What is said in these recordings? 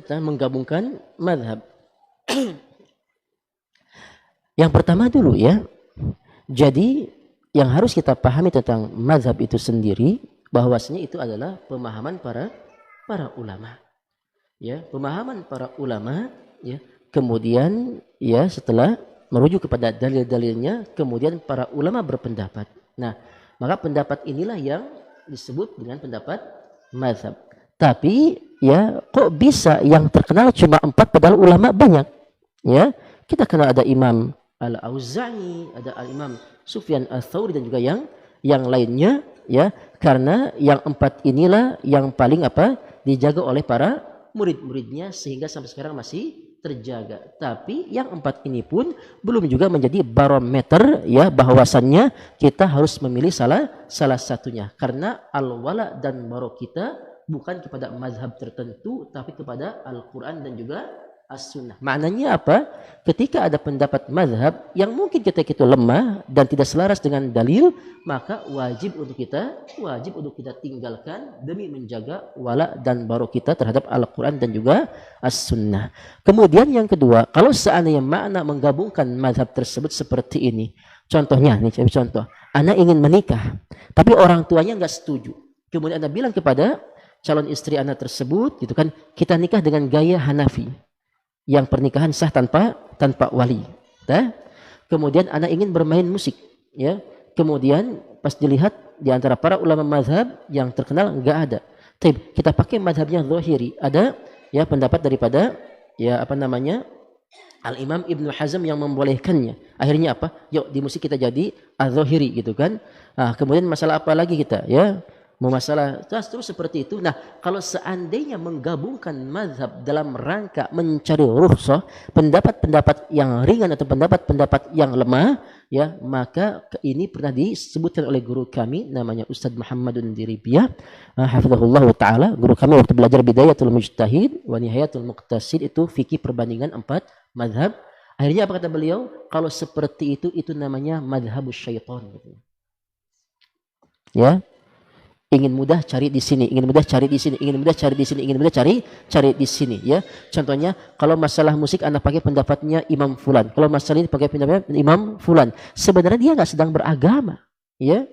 kita menggabungkan mazhab. Yang pertama dulu ya. Jadi yang harus kita pahami tentang mazhab itu sendiri, bahwasanya itu adalah pemahaman para ulama. Ya, pemahaman para ulama ya. Kemudian ya setelah merujuk kepada dalil-dalilnya, kemudian para ulama berpendapat. Nah, maka pendapat inilah yang disebut dengan pendapat mazhab. Tapi ya kok bisa yang terkenal cuma 4 padahal ulama banyak? Ya, kita kenal ada Imam Al-Auza'i, ada Al-Imam Sufyan Ats-Tsauri dan juga yang lainnya ya, karena yang 4 inilah yang paling dijaga oleh para murid-muridnya sehingga sampai sekarang masih terjaga. Tapi yang 4 ini pun belum juga menjadi barometer ya, bahwasannya kita harus memilih salah satunya, karena al-wala dan baro kita bukan kepada mazhab tertentu tapi kepada Al-Quran dan juga As-Sunnah. Maknanya apa? Ketika ada pendapat mazhab yang mungkin kita itu lemah dan tidak selaras dengan dalil, maka wajib untuk kita tinggalkan demi menjaga wala dan baro kita terhadap Al-Quran dan juga As-Sunnah. Kemudian yang kedua, kalau seandainya makna menggabungkan mazhab tersebut seperti ini. Contohnya, nih contoh, anak ingin menikah, tapi orang tuanya nggak setuju. Kemudian Anda bilang kepada calon istri anak tersebut, gitu kan, kita nikah dengan gaya Hanafi, yang pernikahan sah tanpa wali. Nah, kemudian anak ingin bermain musik, ya. Kemudian pas dilihat di antara para ulama mazhab yang terkenal enggak ada. Tapi kita pakai mazhabnya Zahiri. Ada ya pendapat daripada ya Al-Imam Ibnu Hazm yang membolehkannya. Akhirnya apa? Yuk di musik kita jadi Az-Zahiri gitu kan. Nah, kemudian masalah apa lagi kita ya? Masalah terus seperti itu. Nah, kalau seandainya menggabungkan mazhab dalam rangka mencari rukhsah, pendapat-pendapat yang ringan atau pendapat-pendapat yang lemah, ya, maka ini pernah disebutkan oleh guru kami namanya Ustadz Muhammadun Diribiyah, hafizahullah taala. Guru kami waktu belajar Bidayatul Mujtahid wa Nihayatul Muqtasid, itu fikih perbandingan 4 mazhab. Akhirnya apa kata beliau? Kalau seperti itu namanya madhabus syaitan gitu. Ya. Ingin mudah cari di sini, ingin mudah cari di sini, ingin mudah cari di sini, ingin mudah cari di sini ya. Contohnya kalau masalah musik anak pakai pendapatnya Imam Fulan, kalau masalah ini pakai pendapatnya Imam Fulan. Sebenarnya dia nggak sedang beragama, ya.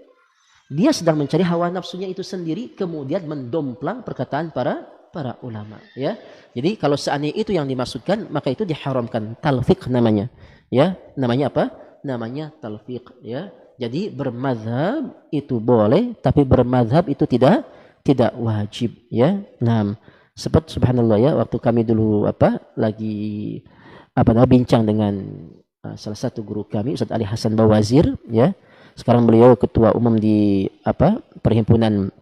Dia sedang mencari hawa nafsunya itu sendiri, kemudian mendomplang perkataan para ulama, ya. Jadi kalau seandainya itu yang dimaksudkan, maka itu diharamkan, talfiq namanya. Ya, namanya apa? Namanya talfiq, ya. Jadi bermazhab itu boleh, tapi bermazhab itu tidak wajib, ya. Nah, seperti subhanallah ya, waktu kami dulu lagi bincang dengan salah satu guru kami, Ustaz Ali Hasan Bawazir, ya. Sekarang beliau ketua umum di perhimpunan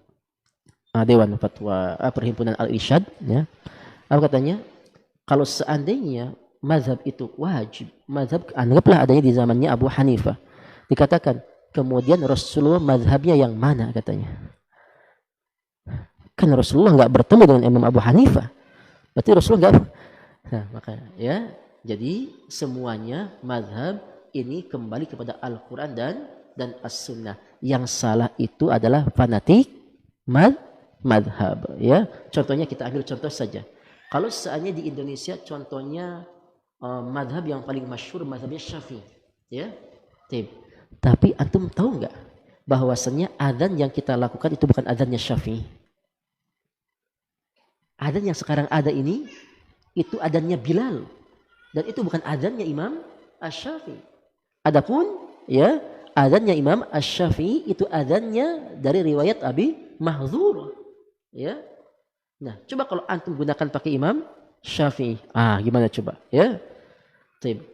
Dewan Fatwa Perhimpunan Al-Irsyad, ya. Apa katanya? Kalau seandainya mazhab itu wajib, mazhab anggaplah adanya di zamannya Abu Hanifah. Dikatakan, kemudian Rasulullah mazhabnya yang mana katanya? Kan Rasulullah nggak bertemu dengan Imam Abu Hanifah. Berarti Rasulullah nggak. Nah, maka ya, jadi semuanya mazhab ini kembali kepada Al-Quran dan As-Sunnah. Yang salah itu adalah fanatik madhab. Ya, contohnya kita ambil contoh saja. Kalau seandainya di Indonesia, contohnya madhab yang paling masyhur madhabnya Syafi'i, ya. Tapi antum tahu nggak bahwasannya adzan yang kita lakukan itu bukan adzannya Syafi'i. Adzan yang sekarang ada ini itu adzannya Bilal, dan itu bukan adzannya Imam Asy-Syafi'i. Adapun ya adzannya Imam Asy-Syafi'i itu adzannya dari riwayat Abi Mahdzur, ya. Nah, coba kalau antum gunakan pakai Imam Syafi'i, gimana coba, ya?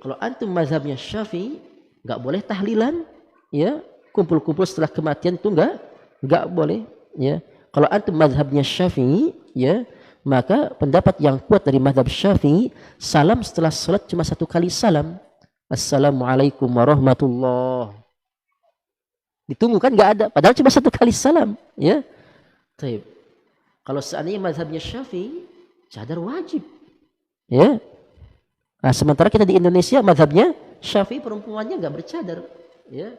Kalau antum mazhabnya Syafi'i, nggak boleh tahlilan, ya, kumpul-kumpul setelah kematian itu nggak boleh, ya. Kalau antum mazhabnya Syafi'i, ya, maka pendapat yang kuat dari mazhab Syafi'i, salam setelah salat cuma 1 kali salam, assalamualaikum warahmatullah. Ditunggu kan nggak ada, padahal cuma 1 kali salam, ya. Kalau seandainya mazhabnya Syafi'i, cadar wajib, ya. Nah, sementara kita di Indonesia mazhabnya Syafi'i perempuannya nggak bercadar, ya.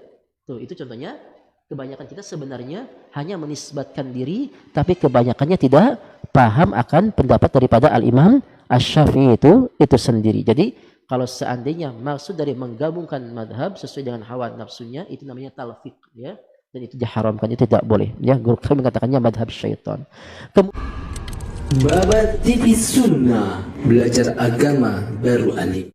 Tuh, itu contohnya. Kebanyakan kita sebenarnya hanya menisbatkan diri, tapi kebanyakannya tidak paham akan pendapat daripada Al-Imam Asy-Syafi'i itu sendiri. Jadi kalau seandainya maksud dari menggabungkan madhab sesuai dengan hawa nafsunya, itu namanya talfiq, ya, dan itu diharamkan, itu tidak boleh, ya. Guru kami mengatakannya madhab syaitan. Babat TV Sunnah, belajar agama baru alim.